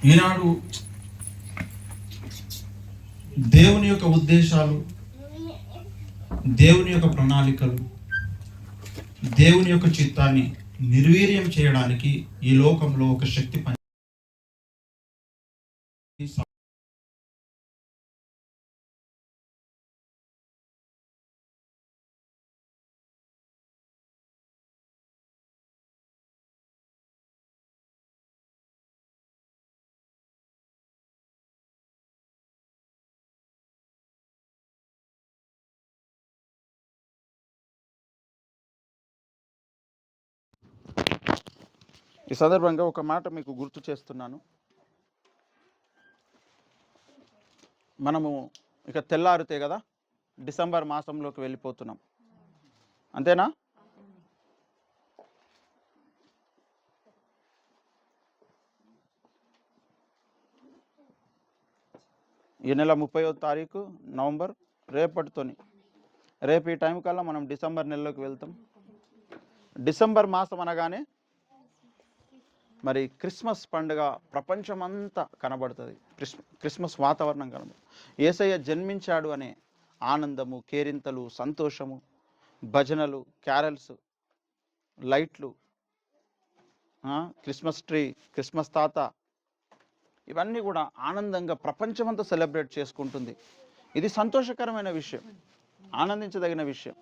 ఈనాడు దేవుని యొక్క ఉద్దేశాలు, దేవుని యొక్క ప్రణాళికలు, దేవుని యొక్క చిత్తాన్ని నిర్వీర్యం చేయడానికి ఈ లోకంలో ఒక శక్తి పని. ఈ సందర్భంగా ఒక మాట మీకు గుర్తు చేస్తున్నాను. మనము ఇక తెల్లారితే కదా డిసెంబర్ మాసంలోకి వెళ్ళిపోతున్నాం, అంతేనా? ఈ నెల 30వ తారీఖు నవంబర్, రేపు ఈ టైం కల్లా మనం డిసెంబర్ నెలలోకి వెళ్తాం. డిసెంబర్ మాసం అనగానే మరి క్రిస్మస్ పండుగ ప్రపంచమంతా కనబడుతుంది. క్రిస్మస్ వాతావరణం కనబడుతుంది. యేసయ్య జన్మించాడు అనే ఆనందము, కేరింతలు, సంతోషము, భజనలు, క్యారల్స్, లైట్లు, క్రిస్మస్ ట్రీ, క్రిస్మస్ తాత, ఇవన్నీ కూడా ఆనందంగా ప్రపంచమంతా సెలబ్రేట్ చేసుకుంటుంది. ఇది సంతోషకరమైన విషయం, ఆనందించదగిన విషయం.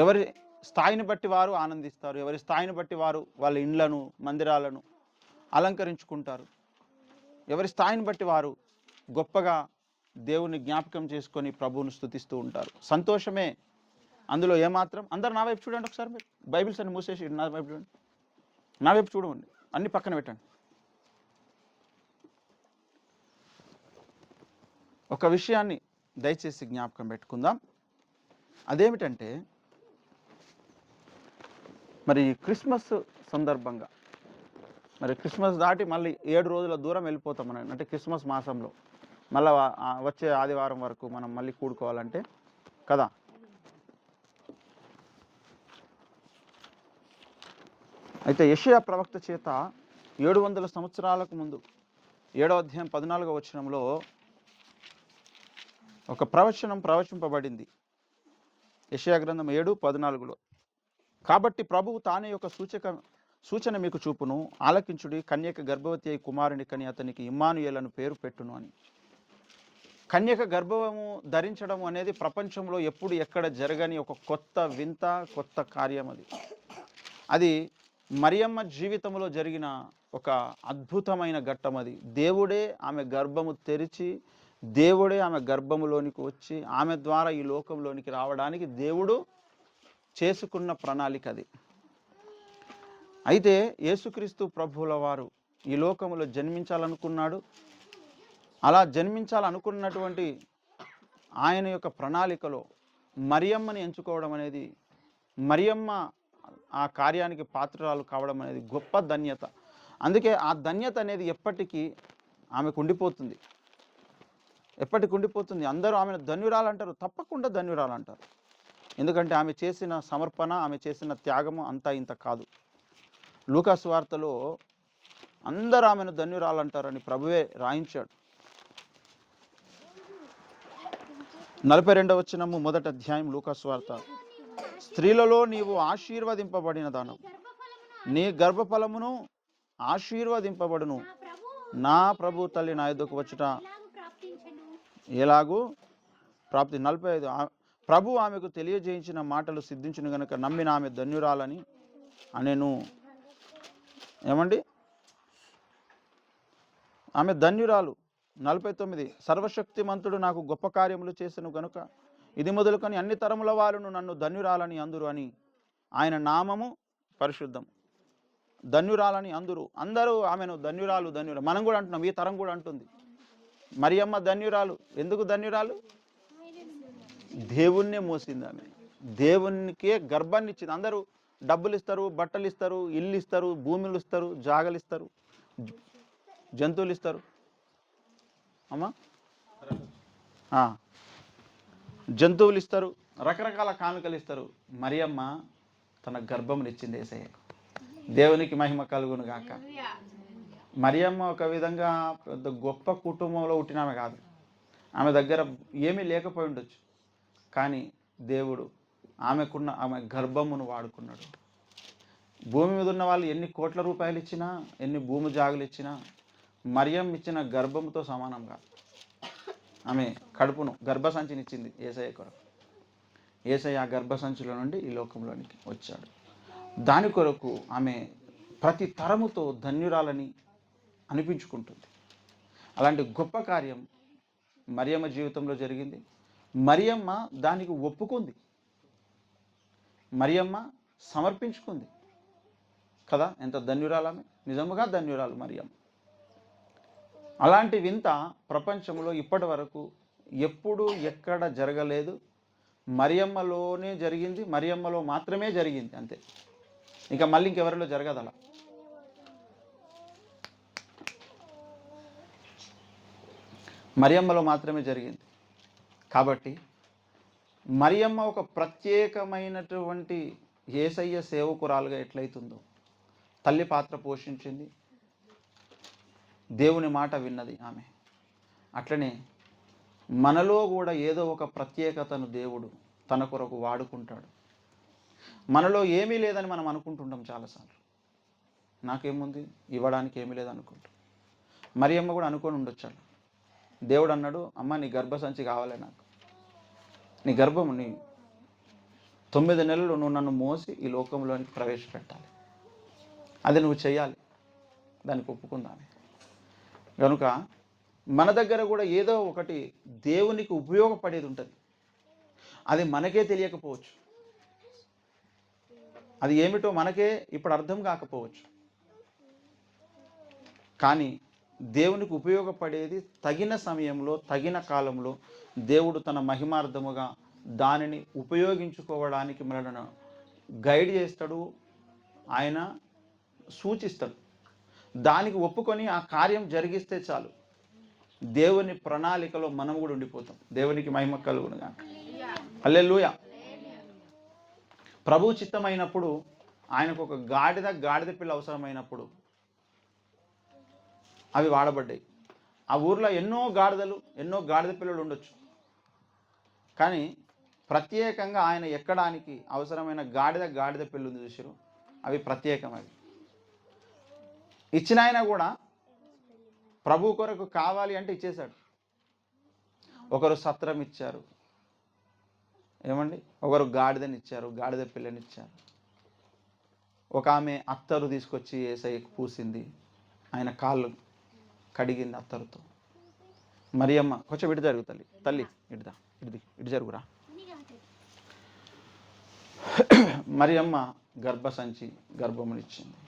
ఎవరి స్థాయిని బట్టి వారు ఆనందిస్తారు. ఎవరి స్థాయిని బట్టి వారు వాళ్ళ ఇండ్లను, మందిరాలను అలంకరించుకుంటారు. ఎవరి స్థాయిని బట్టి వారు గొప్పగా దేవుని జ్ఞాపకం చేసుకొని ప్రభువును స్తుతిస్తూ ఉంటారు. సంతోషమే అందులో ఏమాత్రం. అందరు నా వైపు చూడండి ఒకసారి. మీరు బైబిల్స్ అన్ని మూసేసి నా వైపు చూడండి. నా వైపు చూడండి, అన్ని పక్కన పెట్టండి. ఒక విషయాన్ని దయచేసి జ్ఞాపకం పెట్టుకుందాం. అదేమిటంటే, మరి క్రిస్మస్ సందర్భంగా, మరి క్రిస్మస్ దాటి మళ్ళీ 7 రోజుల దూరం వెళ్ళిపోతాం మనం. అంటే క్రిస్మస్ మాసంలో మళ్ళీ వచ్చే ఆదివారం వరకు మనం మళ్ళీ కూడుకోవాలంటే కదా. అయితే యెషయా ప్రవక్త చేత 700 సంవత్సరాలకు ముందు 7వ అధ్యాయం 14వ వచనంలో ఒక ప్రవచనం ప్రవచింపబడింది. యెషయా గ్రంథం 7:14లో, కాబట్టి ప్రభువు తానే యొక్క సూచన మీకు చూపును, ఆలకించుడి, కన్యక గర్భవతి అయి కుమారుని కని అతనికి ఇమ్మానుయేలను పేరు పెట్టును అని. కన్యక గర్భము ధరించడం అనేది ప్రపంచంలో ఎప్పుడు ఎక్కడ జరగని ఒక కొత్త వింత, కొత్త కార్యం. అది మరియమ్మ జీవితంలో జరిగిన ఒక అద్భుతమైన ఘట్టం. అది దేవుడే ఆమె గర్భము తెరిచి, దేవుడే ఆమె గర్భములోనికి వచ్చి ఆమె ద్వారా ఈ లోకంలోనికి రావడానికి దేవుడు చేసుకున్న ప్రణాళిక అది. అయితే యేసుక్రీస్తు ప్రభువుల వారు ఈ లోకంలో జన్మించాలనుకున్నాడు. అలా జన్మించాలనుకున్నటువంటి ఆయన యొక్క ప్రణాళికలో మరియమ్మని ఎంచుకోవడం అనేది, మరియమ్మ ఆ కార్యానికి పాత్రరాలు కావడం అనేది గొప్ప ధన్యత. అందుకే ఆ ధన్యత అనేది ఎప్పటికీ ఆమెకు ఉండిపోతుంది, ఎప్పటికి ఉండిపోతుంది. అందరూ ఆమెను ధన్యురాలు అంటారు, తప్పకుండా ధన్యురాలు అంటారు. ఎందుకంటే ఆమె చేసిన సమర్పణ, ఆమె చేసిన త్యాగము అంతా ఇంత కాదు. లూకా సువార్తలో అందరూ ఆమెను ధన్యురాలు అంటారని ప్రభువే రాయించాడు. 42వ వచనము, మొదటి అధ్యాయం లూకా సువార్త, స్త్రీలలో నీవు ఆశీర్వదింపబడిన దానం, నీ గర్భఫలమును ఆశీర్వదింపబడును, నా ప్రభు తల్లి నా యొద్దకు వచ్చుట ఎలాగూ ప్రాప్తి. 45, ప్రభు ఆమెకు తెలియజేయించిన మాటలు సిద్ధించును గనుక నమ్మిన ఆమె ధన్యురాలని అనేను. ఏమండి, ఆమె ధన్యురాలు. 49, సర్వశక్తిమంతుడు నాకు గొప్ప కార్యములు చేసెను గనుక ఇది మొదలుకొని అన్ని తరముల వారును నన్ను ధన్యురాలని అందురు అని, ఆయన నామము పరిశుద్ధం. ధన్యురాలని అందరూ ఆమెను ధన్యురాలు. మనం కూడా అంటున్నాం, ఈ తరం కూడా అంటుంది. మరియమ్మ ధన్యురాలు. ఎందుకు ధన్యురాలు? దేవుణ్ణే మోసింది ఆమె, దేవునికే గర్భాన్ని ఇచ్చింది. అందరూ డబ్బులు ఇస్తారు, బట్టలు ఇస్తారు, ఇల్లు ఇస్తారు, భూములు ఇస్తారు, జాగలు ఇస్తారు, జంతువులు ఇస్తారు. అమ్మా, జంతువులు ఇస్తారు, రకరకాల కానుకలు ఇస్తారు. మరియమ్మ తన గర్భమునిచ్చింది యేసయ్యకు. దేవునికి మహిమ కలుగును గాక. మరియమ్మ ఒక విధంగా పెద్ద గొప్ప కుటుంబంలో పుట్టినామె కాదు. ఆమె దగ్గర ఏమీ లేకపోయి ఉండొచ్చు. కానీ దేవుడు ఆమె గర్భమును వాడుకున్నాడు. భూమి మీద ఉన్న వాళ్ళు ఎన్ని కోట్ల రూపాయలు ఇచ్చినా, ఎన్ని భూమి జాగులు ఇచ్చినా మరియం ఇచ్చిన గర్భంతో సమానం కాదు. ఆమె కడుపును గర్భసంచినిచ్చింది యేసయ్య కొరకు. యేసయ్య ఆ గర్భసంచిలో నుండి ఈ లోకంలోనికి వచ్చాడు. దాని కొరకు ఆమె ప్రతి తరముతో ధన్యురాలని అనిపించుకుంటుంది. అలాంటి గొప్ప కార్యం మరియమ్మ జీవితంలో జరిగింది. మరియమ్మ దానికి ఒప్పుకుంది. మరియమ్మ సమర్పించుకుంది కదా. ఎంత ధన్యురాలు ఆమె, నిజముగా ధన్యురాలు మరియమ్మ. అలాంటి వింత ప్రపంచంలో ఇప్పటి వరకు ఎప్పుడు ఎక్కడ జరగలేదు. మరియమ్మలోనే జరిగింది, మరియమ్మలో మాత్రమే జరిగింది, అంతే. ఇంకా మళ్ళీ ఇంకెవరిలో జరగదు అలా. మరియమ్మలో మాత్రమే జరిగింది. కాబట్టి మరియమ్మ ఒక ప్రత్యేకమైనటువంటి యేసయ్య సేవకురాలుగా ఎట్లయితుందో, తల్లి పాత్ర పోషించింది, దేవుని మాట విన్నది ఆమె. అట్లనే మనలో కూడా ఏదో ఒక ప్రత్యేకతను దేవుడు తన కొరకు వాడుకుంటాడు. మనలో ఏమీ లేదని మనం అనుకుంటుంటాం చాలాసార్లు. నాకేముంది, ఇవ్వడానికి ఏమీ లేదనుకుంటాం. మరియమ్మ కూడా అనుకొని ఉండొచ్చాడు. దేవుడు అన్నాడు, అమ్మ నీ గర్భసంచి కావాలి నాకు, నీ గర్భము, నీ 9 నెలలు నువ్వు నన్ను మోసి ఈ లోకంలోనికి ప్రవేశపెట్టాలి, అది నువ్వు చేయాలి. దానికి ఒప్పుకుందామే. కనుక మన దగ్గర కూడా ఏదో ఒకటి దేవునికి ఉపయోగపడేది ఉంటుంది. అది మనకే తెలియకపోవచ్చు. అది ఏమిటో మనకే ఇప్పుడు అర్థం కాకపోవచ్చు. కానీ దేవునికి ఉపయోగపడేది తగిన సమయంలో, తగిన కాలంలో దేవుడు తన మహిమార్థముగా దానిని ఉపయోగించుకోవడానికి మనలను గైడ్ చేస్తాడు, ఆయన సూచిస్తాడు. దానికి ఒప్పుకొని ఆ కార్యం జరిగిస్తే చాలు, దేవుని ప్రణాళికలో మనం కూడా ఉండిపోతాం. దేవునికి మహిమ కలుగును గాక. హల్లెలూయా. ప్రభు చిత్తమైనప్పుడు, ఆయనకు ఒక గాడిద పిల్ల అవసరమైనప్పుడు అవి వాడబడ్డాయి. ఆ ఊర్లో ఎన్నో గాడిద పిల్లలు ఉండొచ్చు. కానీ ప్రత్యేకంగా ఆయన ఎక్కడానికి అవసరమైన గాడిద పిల్ల ఉంది చూసారు, అవి ప్రత్యేకమైనవి. ఇచ్చిన ఆయన కూడా ప్రభు కొరకు కావాలి అంటే ఇచ్చేశాడు. ఒకరు సత్రం ఇచ్చారు, ఏమండి, ఒకరు గాడిదనిచ్చారు, గాడిద పిల్లనిచ్చారు. ఒక ఆమె అత్తరు తీసుకొచ్చి యేసయ్యకు పూసింది, ఆయన కాళ్ళు కడిగింది అత్తరుతో. మరియమ్మ కొంచెం ఇటు జరుగు తల్లి ఇటు జరుగురా. మరియమ్మ గర్భమునిచ్చింది.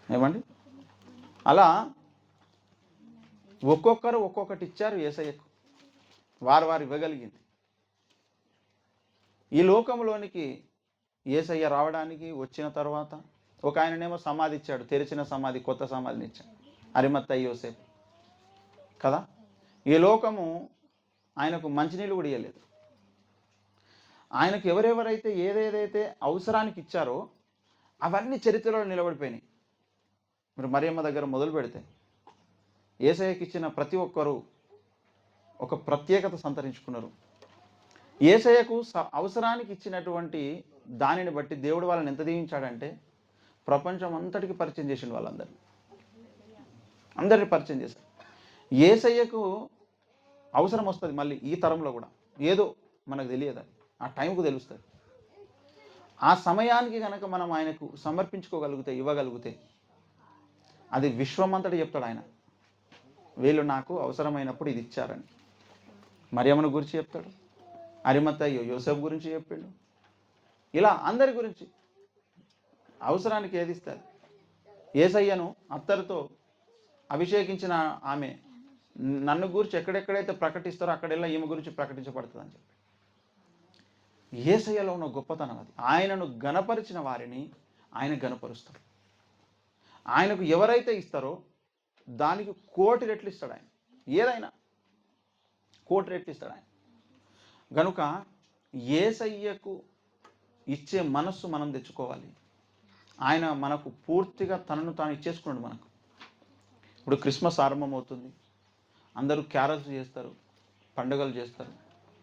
ఏమండి, అలా ఒక్కొక్కరు ఒక్కొక్కటి ఇచ్చారు యేసయ్యకు, వారు ఇవ్వగలిగింది. ఈ లోకంలోనికి యేసయ్య రావడానికి వచ్చిన తర్వాత ఒక ఆయననేమో సమాధి ఇచ్చాడు, తెరిచిన సమాధి, కొత్త సమాధిని ఇచ్చాడు, అరిమత్తయి యోసేపు కదా. ఈ లోకము ఆయనకు మంచినీళ్ళు కూడా ఇవ్వలేదు. ఆయనకు ఎవరెవరైతే ఏదేదైతే అవసరానికి ఇచ్చారో అవన్నీ చరిత్రలో నిలబడిపోయినాయి. మీరు మరియమ్మ దగ్గర మొదలు పెడితే యేసయ్యకి ఇచ్చిన ప్రతి ఒక్కరూ ఒక ప్రత్యేకత సంతరించుకున్నారు. యేసయ్యకు అవసరానికి ఇచ్చినటువంటి దానిని బట్టి దేవుడు వాళ్ళని ఎంత దీవించాడంటే ప్రపంచం అంతటికి పరిచయం చేసిండు. అందరినీ పరిచయం చేశాడు. యేసయ్యకు అవసరం వస్తుంది మళ్ళీ ఈ తరంలో కూడా, ఏదో మనకు తెలియదు, ఆ టైంకు తెలుస్తుంది. ఆ సమయానికి కనుక మనం ఆయనకు సమర్పించుకోగలిగితే, ఇవ్వగలిగితే, అది విశ్వమంతటి చెప్తాడు ఆయన, వీళ్ళు నాకు అవసరమైనప్పుడు ఇది ఇచ్చారని. మరియమ్మను గురించి చెప్తాడు, అరిమత్తయి యోసేపు గురించి చెప్పిండు, ఇలా అందరి గురించి. అవసరానికి ఏది ఇస్తారు. యేసయ్యను అత్తరుతో అభిషేకించిన ఆమె నన్ను గురించి ఎక్కడెక్కడైతే ప్రకటిస్తారో అక్కడెల్లా ఈమె గురించి ప్రకటించబడుతుంది అని చెప్పి. యేసయ్యలో ఉన్న గొప్పతనం అది. ఆయనను గణపరిచిన వారిని ఆయన గణపరుస్తాడు. ఆయనకు ఎవరైతే ఇస్తారో దానికి 1,000,000 రెట్లు ఇస్తాడు ఆయన. ఏదైనా 1,000,000 రెట్లు ఇస్తాడు ఆయన. కనుక యేసయ్యకు ఇచ్చే మనస్సు మనం తెచ్చుకోవాలి. ఆయన మనకు పూర్తిగా తనను తాను ఇచ్చేసుకున్నాడు మనకు. ఇప్పుడు క్రిస్మస్ ఆరంభమవుతుంది, అందరూ క్యారల్స్ చేస్తారు, పండుగలు చేస్తారు,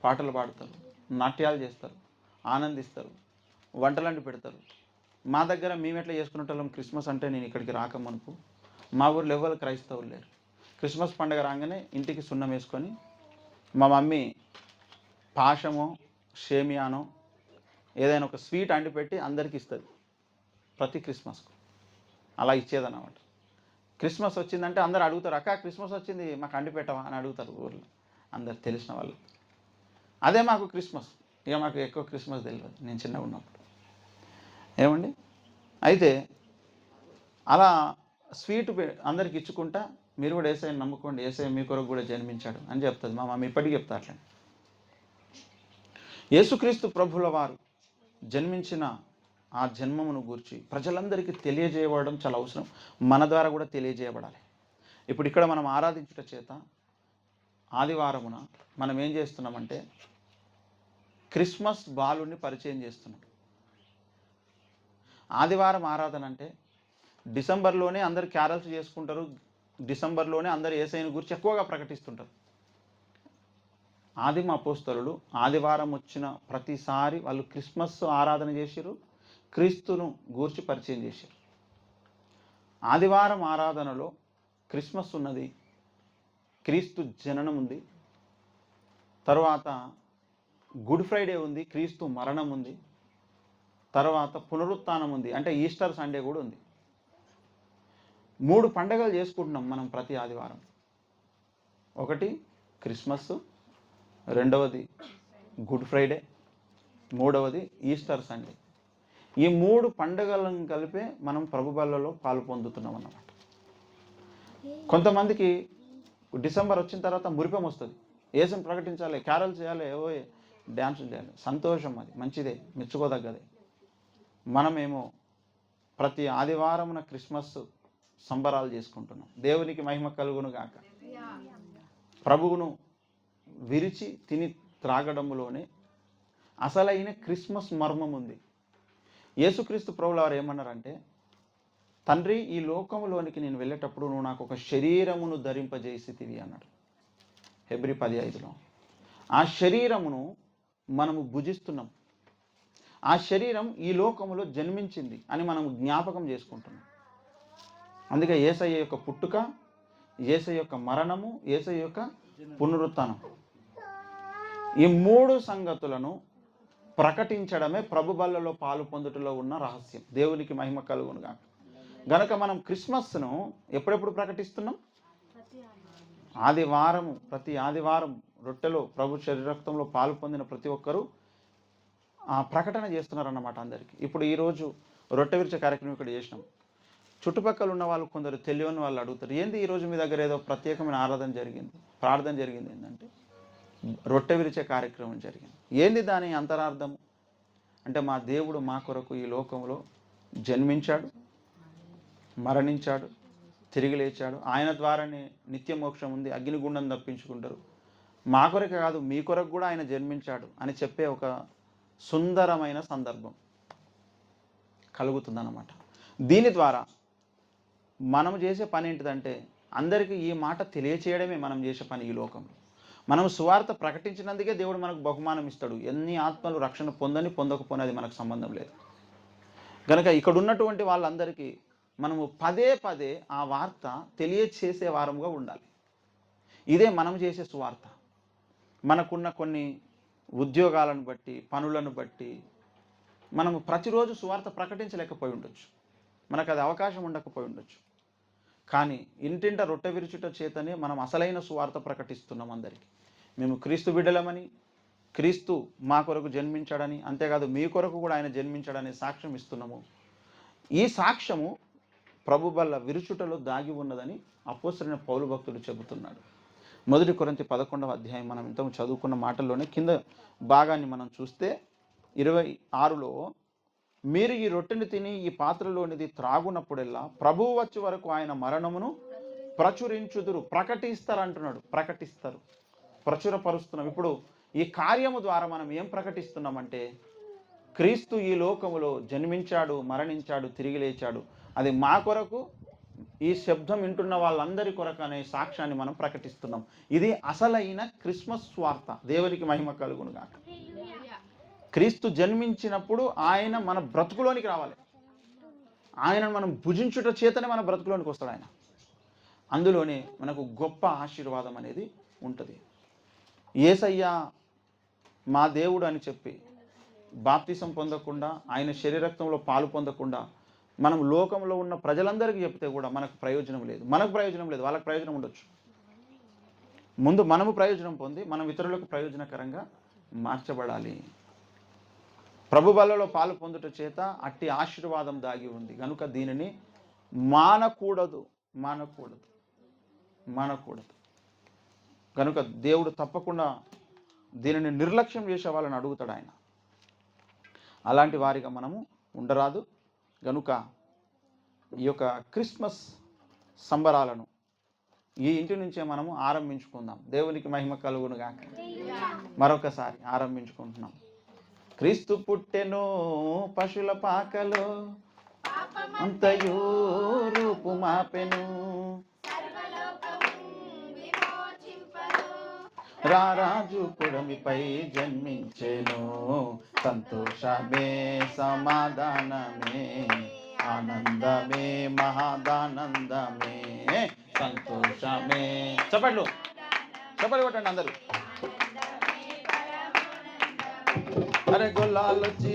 పాటలు పాడతారు, నాట్యాలు చేస్తారు, ఆనందిస్తారు, వంటలండి పెడతారు. మా దగ్గర మేము ఎట్లా చేసుకునేటోళ్ళం క్రిస్మస్ అంటే, నేను ఇక్కడికి రాకమనుకు మా ఊర్లో ఎవరు క్రైస్తవులు లేరు. క్రిస్మస్ పండుగ రాగానే ఇంటికి సున్నం వేసుకొని మా మమ్మీ పాశమో షేమియానో ఏదైనా ఒక స్వీట్ అండి పెట్టి అందరికీ ఇస్తుంది ప్రతి క్రిస్మస్కు. అలా ఇచ్చేదన్నమాట. క్రిస్మస్ వచ్చిందంటే అందరు అడుగుతారు, అక్క క్రిస్మస్ వచ్చింది మాకు అండి పెట్టవా అని అడుగుతారు ఊర్లో అందరు తెలిసిన వాళ్ళు. అదే మాకు క్రిస్మస్. ఇక మాకు ఎక్కువ క్రిస్మస్ తెలియదు నేను చిన్నగా ఉన్నప్పుడు. ఏమండి, అయితే అలా స్వీట్ అందరికి ఇచ్చుకుంటా మీరు కూడా యేసయ్యని నమ్ముకోండి, యేసయ్య మీ కొరకు కూడా జన్మించాడు అని చెప్తుంది మా మమ్మీ. ఇప్పటికీ చెప్తా అట్లా. యేసుక్రీస్తు ప్రభుల వారు జన్మించిన ఆ జన్మమును గూర్చి ప్రజలందరికీ తెలియజేయబడడం చాలా అవసరం. మన ద్వారా కూడా తెలియజేయబడాలి. ఇప్పుడు ఇక్కడ మనం ఆరాధించుట చేత ఆదివారమున మనం ఏం చేస్తున్నామంటే క్రిస్మస్ బాలుని పరిచయం చేస్తున్నాం. ఆదివారం ఆరాధన అంటే డిసెంబర్లోనే అందరు క్యారల్స్ చేసుకుంటారు, డిసెంబర్లోనే అందరు యేసయ్యను గురించి ఎక్కువగా ప్రకటిస్తుంటారు. ఆదిమ అపోస్తలులు ఆదివారం వచ్చిన ప్రతిసారి వాళ్ళు క్రిస్మస్ ఆరాధన చేసిరు, క్రీస్తును గూర్చి పరిచయం చేశారు. ఆదివారం ఆరాధనలో క్రిస్మస్ ఉన్నది, క్రీస్తు జననం ఉంది, తర్వాత గుడ్ ఫ్రైడే ఉంది, క్రీస్తు మరణం ఉంది, తర్వాత పునరుత్థానం ఉంది, అంటే ఈస్టర్ సండే కూడా ఉంది. 3 పండుగలు చేసుకుంటున్నాం మనం ప్రతి ఆదివారం. ఒకటి క్రిస్మస్, రెండవది గుడ్ ఫ్రైడే, మూడవది ఈస్టర్ సండే. ఈ 3 పండుగలను కలిపే మనం ప్రభు బల్లలో పాలు పొందుతున్నాం అన్నమాట. కొంతమందికి డిసెంబర్ వచ్చిన తర్వాత మురిపం వస్తుంది, యేసుని ప్రకటించాలి, క్యారల్ చేయాలి, ఏవో డ్యాన్సులు చేయాలి. సంతోషం, అది మంచిదే, మెచ్చుకోదగ్గదే. మనమేమో ప్రతి ఆదివారమున క్రిస్మస్ సంబరాలు చేసుకుంటున్నాం. దేవునికి మహిమ కలుగును గాక. ప్రభువును విరిచి తిని త్రాగడంలోనే అసలైన క్రిస్మస్ మర్మం ఉంది. యేసుక్రీస్తు ప్రభువుల వారు ఏమన్నారంటే, తండ్రి ఈ లోకంలోనికి నేను వెళ్ళేటప్పుడు నువ్వు నాకు ఒక శరీరమును ధరింపజేసితివి అన్నాడు హెబ్రీ 10:5లో. ఆ శరీరమును మనము భుజిస్తున్నాం. ఆ శరీరం ఈ లోకములో జన్మించింది అని మనం జ్ఞాపకం చేసుకుంటున్నాం. అందుకే యేసయ్య యొక్క పుట్టుక, యేసయ్య యొక్క మరణము, యేసయ్య యొక్క పునరుత్థానం, ఈ 3 సంగతులను ప్రకటించడమే ప్రభు బల్లలో పాలు పొందుటలో ఉన్న రహస్యం. దేవునికి మహిమ కలుగునుగా. గనక మనం క్రిస్మస్ను ఎప్పుడెప్పుడు ప్రకటిస్తున్నాం? ఆదివారము. ప్రతి ఆదివారం రొట్టెలో ప్రభు శరీరక్తంలో పాలు పొందిన ప్రతి ఒక్కరూ ప్రకటన చేస్తున్నారన్నమాట అందరికీ. ఇప్పుడు ఈరోజు రొట్టె విరిచే కార్యక్రమం ఇక్కడ చేసినాం. చుట్టుపక్కల ఉన్న వాళ్ళు కొందరు తెలియని వాళ్ళు అడుగుతారు, ఏంది ఈరోజు మీ దగ్గర ఏదో ప్రత్యేకమైన ఆరాధన జరిగింది, ప్రార్థన జరిగింది? ఏంటంటే రొట్టె విరిచే కార్యక్రమం జరిగింది. ఏంది దాని అంతరార్థం అంటే, మా దేవుడు మా కొరకు ఈ లోకంలో జన్మించాడు, మరణించాడు, తిరిగి లేచాడు, ఆయన ద్వారానే నిత్య మోక్షం ఉంది, అగ్నిగుండం తప్పించుకుంటారు. మా కొరకు కాదు మీ కొరకు కూడా ఆయన జన్మించాడు అని చెప్పే ఒక సుందరమైన సందర్భం కలుగుతుందన్నమాట. దీని ద్వారా మనం చేసే పని ఏంటిదంటే, అందరికీ ఈ మాట తెలియచేయడమే మనం చేసే పని. ఈ లోకంలో మనం సువార్త ప్రకటించినందుకే దేవుడు మనకు బహుమానం ఇస్తాడు. ఎన్ని ఆత్మలు రక్షణ పొందకపోయినది మనకు సంబంధం లేదు. కనుక ఇక్కడ ఉన్నటువంటి వాళ్ళందరికీ మనము పదే పదే ఆ వార్త తెలియచేసే వారంగా ఉండాలి. ఇదే మనం చేసే సువార్త. మనకున్న కొన్ని ఉద్యోగాలను బట్టి, పనులను బట్టి మనము ప్రతిరోజు సువార్త ప్రకటించలేకపోయి ఉండొచ్చు, మనకు అది అవకాశం ఉండకపోయి ఉండొచ్చు. కానీ ఇంటింట రొట్టె విరుచుట చేతనే మనం అసలైన సువార్త ప్రకటిస్తున్నాం అందరికీ. మేము క్రీస్తు బిడ్డలమని, క్రీస్తు మా కొరకు జన్మించాడని, అంతేకాదు మీ కొరకు కూడా ఆయన జన్మించాడని సాక్ష్యం ఇస్తున్నాము. ఈ సాక్ష్యము ప్రభు బల్ల విరుచుటలో దాగి ఉన్నదని అపోస్తలుడైన పౌలు భక్తుడు చెబుతున్నాడు. 1 కొరింథీ 11వ అధ్యాయం మనం ఇంతకు చదువుకున్న మాటల్లోనే కింద భాగాన్ని మనం చూస్తే 26లో, మీరు ఈ రొట్టెని తిని ఈ పాత్రలోనిది త్రాగునప్పుడెల్లా ప్రభువు వచ్చే వరకు ఆయన మరణమును ప్రచురించుదురు. ప్రకటిస్తారు అంటున్నాడు. ప్రకటిస్తారు, ప్రచురపరుస్తున్నాం. ఇప్పుడు ఈ కార్యము ద్వారా మనం ఏం ప్రకటిస్తున్నామంటే, క్రీస్తు ఈ లోకములో జన్మించాడు, మరణించాడు, తిరిగి లేచాడు. అది మా కొరకు ఈ శబ్దం వింటున్న వాళ్ళందరి కొరకు అనే సాక్ష్యాన్ని మనం ప్రకటిస్తున్నాం. ఇది అసలైన క్రిస్మస్ వార్త. దేవునికి మహిమ కలుగును గాక. క్రీస్తు జన్మించినప్పుడు ఆయన మన బ్రతుకులోనికి రావాలి. ఆయనను మనం భుజించుట చేతనే మన బ్రతుకులోనికి వస్తాడు ఆయన. అందులోనే మనకు గొప్ప ఆశీర్వాదం అనేది ఉంటుంది. యేసయ్య మా దేవుడు అని చెప్పి బాప్తిసం పొందకుండా, ఆయన శరీరక్తంలో పాలు పొందకుండా మనం లోకంలో ఉన్న ప్రజలందరికీ చెప్తే కూడా మనకు ప్రయోజనం లేదు. మనకు ప్రయోజనం లేదు, వాళ్ళకి ప్రయోజనం ఉండొచ్చు. ముందు మనము ప్రయోజనం పొంది మనం ఇతరులకు ప్రయోజనకరంగా మార్చబడాలి. ప్రభు బలలో పాలు పొందుట చేత అట్టి ఆశీర్వాదం దాగి ఉంది కనుక దీనిని మానకూడదు. కనుక దేవుడు తప్పకుండా దీనిని నిర్లక్ష్యం చేసే వాళ్ళని అడుగుతాడు ఆయన. అలాంటి వారిగా మనము ఉండరాదు. గనుక ఈ యొక్క క్రిస్మస్ సంబరాలను ఈ ఇంటి నుంచే మనము ఆరంభించుకుందాం. దేవునికి మహిమ కలుగును గాక. మరొకసారి ఆరంభించుకుంటున్నాం. క్రీస్తు పుట్టెను పశుల పాకలో, అంతయు రూపు మాపెను, రారాజు పుడమిపై జన్మించెను, సంతోషమే సమాధానమే, ఆనందమే మహాదానందమే, సంతోషమే. చెప్పండి కొట్టండి అందరూ. అరే గొల్లాలొచ్చి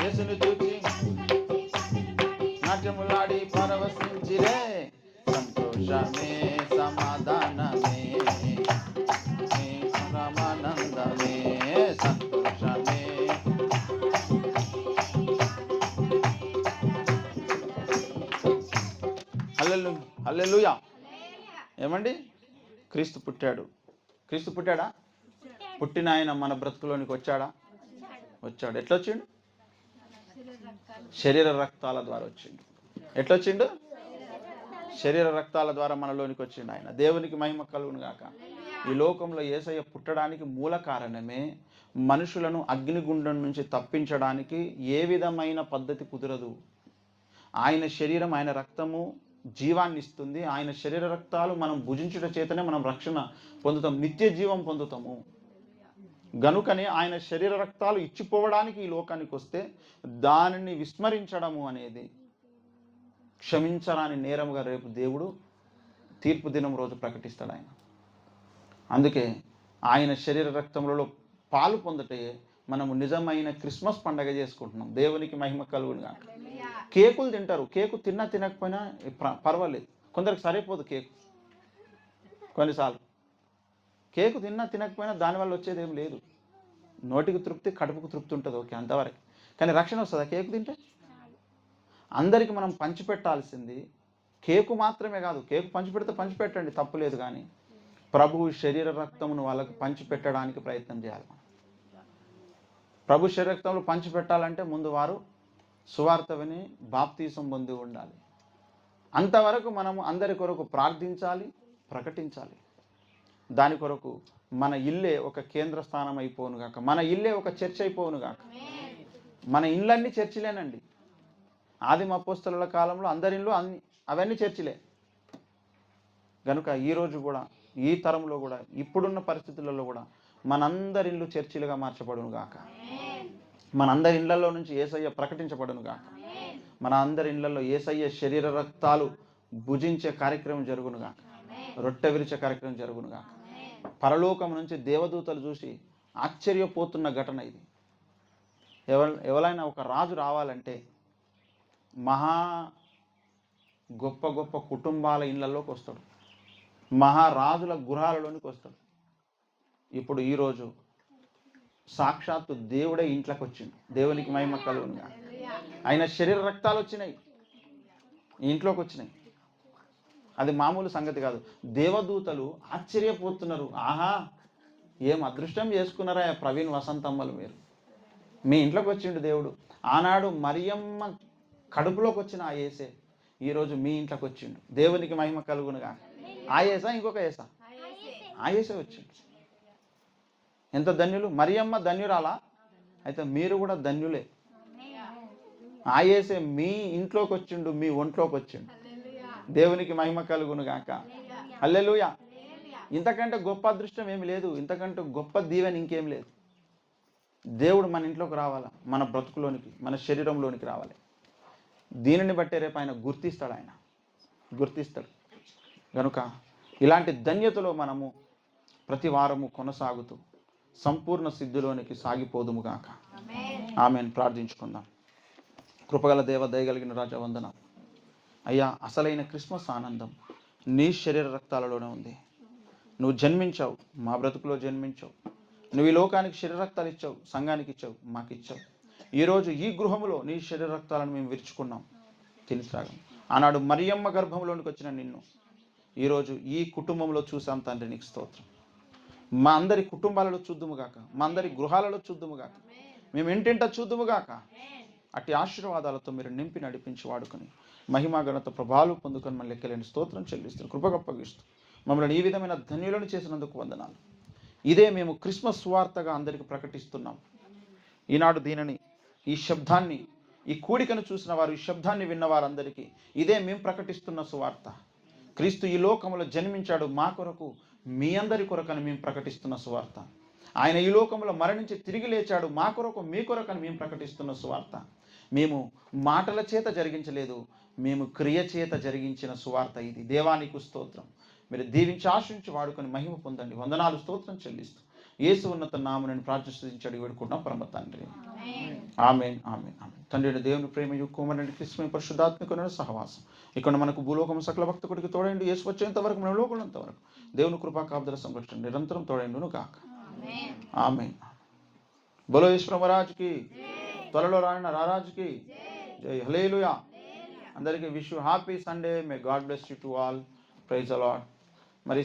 యేసును చూచి నాట్యములాడి పరవశించిరే, సంతోషమే సమాధానమే పరమానందమే, సంతోషమే. హల్లెలూయా. ఏమండి, క్రీస్తు పుట్టాడు. క్రీస్తు పుట్టాడా? పుట్టిన ఆయన మన బ్రతుకులోనికి వచ్చాడా? వచ్చాడు. ఎట్లొచ్చిండు? శరీర రక్తాల ద్వారా వచ్చిండు. ఎట్లొచ్చిండు? శరీర రక్తాల ద్వారా మనలోనికి వచ్చిండు ఆయన. దేవునికి మహిమ కలుగును గాక. ఈ లోకంలో యేసయ్య పుట్టడానికి మూల కారణమే మనుషులను అగ్నిగుండం నుంచి తప్పించడానికి ఏ విధమైన పద్ధతి కుదరదు. ఆయన శరీరం, ఆయన రక్తము జీవాన్ని ఇస్తుంది. ఆయన శరీర రక్తాలు మనం భుజించుట చేతనే మనం రక్షణ పొందుతాం, నిత్య జీవం పొందుతాము. గనుకనే ఆయన శరీర రక్తాలు ఇచ్చిపోవడానికి ఈ లోకానికి వస్తే దానిని విస్మరించడము అనేది క్షమించరాని నేరముగా రేపు దేవుడు తీర్పు దినం రోజు ప్రకటిస్తాడు ఆయన. అందుకే ఆయన శరీర రక్తములలో పాలు పొందటే మనము నిజమైన క్రిస్మస్ పండగ చేసుకుంటున్నాం. దేవునికి మహిమ కలుగును గాక. కేకులు తింటారు. కేకు తినకపోయినా పర్వాలేదు. కొందరికి సరిపోదు కేకు. కొన్నిసార్లు కేకు తినకపోయినా దానివల్ల వచ్చేది ఏం లేదు. నోటికి తృప్తి, కడుపుకు తృప్తి ఉంటుంది, ఓకే, అంతవరకు. కానీ రక్షణ వస్తుందా కేకు తింటే? అందరికీ మనం పంచిపెట్టాల్సింది కేకు మాత్రమే కాదు. కేకు పంచిపెడితే పంచిపెట్టండి, తప్పులేదు. కానీ ప్రభువు శరీర రక్తమును వాళ్ళకు పంచిపెట్టడానికి ప్రయత్నం చేయాలి. ప్రభు శరీర రక్తములు పంచిపెట్టాలంటే ముందు వారు సువార్త విని బాప్తీసం పొంది ఉండాలి. అంతవరకు మనము అందరి కొరకు ప్రార్థించాలి, ప్రకటించాలి. దాని కొరకు మన ఇల్లే ఒక కేంద్ర స్థానం అయిపోను గాక. మన ఇల్లే ఒక చర్చ్ అయిపోను గాక. మన ఇళ్ళన్నీ చర్చిలేనండి. ఆదిమ అపోస్తలుల కాలంలో అందరి ఇళ్ళు అవన్నీ చర్చిలే. కనుక ఈరోజు కూడా, ఈ తరంలో కూడా, ఇప్పుడున్న పరిస్థితులలో కూడా మనందరి ఇళ్ళు చర్చిలుగా మార్చబడును గాక. మనందరి ఇళ్లలో నుంచి యేసయ్య ప్రకటించబడును గాక. మన అందరి ఇళ్లలో యేసయ్య శరీర రక్తాలు భుజించే కార్యక్రమం జరుగును గాక. రొట్టె విరిచే కార్యక్రమం జరుగును గాక. పరలోకం నుంచి దేవదూతలు చూసి ఆశ్చర్యపోతున్న ఘటన ఇది. ఎవరైనా ఒక రాజు రావాలంటే మహా గొప్ప గొప్ప కుటుంబాల ఇళ్లలోకి వస్తాడు, మహారాజుల గృహాలలోనికి వస్తాడు. ఇప్పుడు ఈరోజు సాక్షాత్తు దేవుడే ఇంట్లోకి వచ్చింది. దేవునికి మహిమ కలుగునుగా. ఆయన శరీర రక్తాలు వచ్చినాయి, ఇంట్లోకి వచ్చినాయి. అది మామూలు సంగతి కాదు. దేవదూతలు ఆశ్చర్యపోతున్నారు. ఆహా, ఏం అదృష్టం చేసుకున్నారా ప్రవీణ్ వసంతమ్మలు, మీరు మీ ఇంట్లోకి వచ్చిండు దేవుడు. ఆనాడు మరియమ్మ కడుపులోకి వచ్చిన ఆ యేసే ఈరోజు మీ ఇంట్లోకి వచ్చిండు. దేవునికి మహిమ కలుగునుగా. ఆ యేసా ఇంకొక యేసా? ఆ యేసే వచ్చిండు. ఎంత ధన్యులు! మరియమ్మ ధన్యురాలా? అయితే మీరు కూడా ధన్యులే. ఆ యేసే మీ ఇంట్లోకి వచ్చిండు, మీ ఒంట్లోకి వచ్చిండు. దేవునికి మహిమ కలుగును గాక. హల్లెలూయా. ఇంతకంటే గొప్ప అదృష్టం ఏమి లేదు, ఇంతకంటే గొప్ప దీవెన ఇంకేం లేదు. దేవుడు మన ఇంట్లోకి రావాలా, మన బ్రతుకులోనికి, మన శరీరంలోనికి రావాలి. దీనిని బట్టే రేపు ఆయన గుర్తిస్తాడు. కనుక ఇలాంటి ధన్యతలో మనము ప్రతి వారము కొనసాగుతూ సంపూర్ణ సిద్ధిలోనికి సాగిపోదుముగాక. ఆమేన్. ప్రార్థించుకుందాం. కృపగల దేవ, దయగలిగిన రాజా, వందనం అయ్యా. అసలైన క్రిస్మస్ ఆనందం నీ శరీర రక్తాలలోనే ఉంది. నువ్వు జన్మించావు, మా బ్రతుకులో జన్మించావు. నువ్వు ఈ లోకానికి శరీర రక్తాలు ఇచ్చావు, సంఘానికి ఇచ్చావు, మాకు ఇచ్చావు. ఈరోజు ఈ గృహములో నీ శరీర రక్తాలను మేము విరుచుకున్నాం, తినిసాగం. ఆనాడు మరియమ్మ గర్భంలోనికి వచ్చిన నిన్ను ఈరోజు ఈ కుటుంబంలో చూసాం తండ్రి, నీకు స్తోత్రం. మా అందరి కుటుంబాలలో చూద్దుముగాక, మా అందరి గృహాలలో చూద్దుముగాక, మేము ఇంటింట చూద్దుముగాక. అట్టి ఆశీర్వాదాలతో మీరు నింపి నడిపించి వాడుకొని మహిమా ఘనత ప్రభావాలు పొందుకొని మన లెక్కలేని స్తోత్రం చెల్లిస్తూ కృపగప్పగిస్తూ మమ్మల్ని ఈ విధమైన ధన్యులను చేసినందుకు వందనాలు. ఇదే మేము క్రిస్మస్ సువార్తగా అందరికి ప్రకటిస్తున్నాం. ఈనాడు దీనిని, ఈ శబ్దాన్ని, ఈ కూడికను చూసిన వారు, ఈ శబ్దాన్ని విన్న వారందరికీ ఇదే మేము ప్రకటిస్తున్న సువార్త. క్రీస్తు ఈ లోకములో జన్మించాడు మా కొరకు, మీ అందరి కొరకని మేము ప్రకటిస్తున్న సువార్త. ఆయన ఈ లోకంలో మరణించి తిరిగి లేచాడు మా కొరకు, మీ కొరకని మేము ప్రకటిస్తున్న సువార్త. మేము మాటల చేత జరిగించలేదు, మేము క్రియ చేత జరిగించిన సువార్త ఇది. దేవానికి స్తోత్రం. మీరు దీవించి ఆశించి వాడుకొని మహిమ పొందండి. వందనాలు, స్తోత్రం చెల్లిస్తూ యేసు ఉన్నత నామమున ప్రార్థించడి వేడుకుంటున్నాం పరమ తండ్రి. ఆమేన్, ఆమేన్, ఆమేన్. తండ్రి దేవుని ప్రేమయు కుమారుని క్రీస్తు పరిశుద్ధాత్మకుని సహవాసం ఇక్కడ మనకు భూలోకం సకల భక్తుడికి తోడైండు. యేసు వచ్చేంత వరకు, మన లోకులంత వరకు దేవుని కృపా కాపుదల సంరక్షణ నిరంతరం తోడైండును గాక. ఆమేన్. బోలో యేసు మహారాజుకి, త్వరలో రాయన రారాజుకి జై. హల్లెలూయా. అందరికీ wish you happy Sunday. May God bless you to all. Praise the Lord. మరి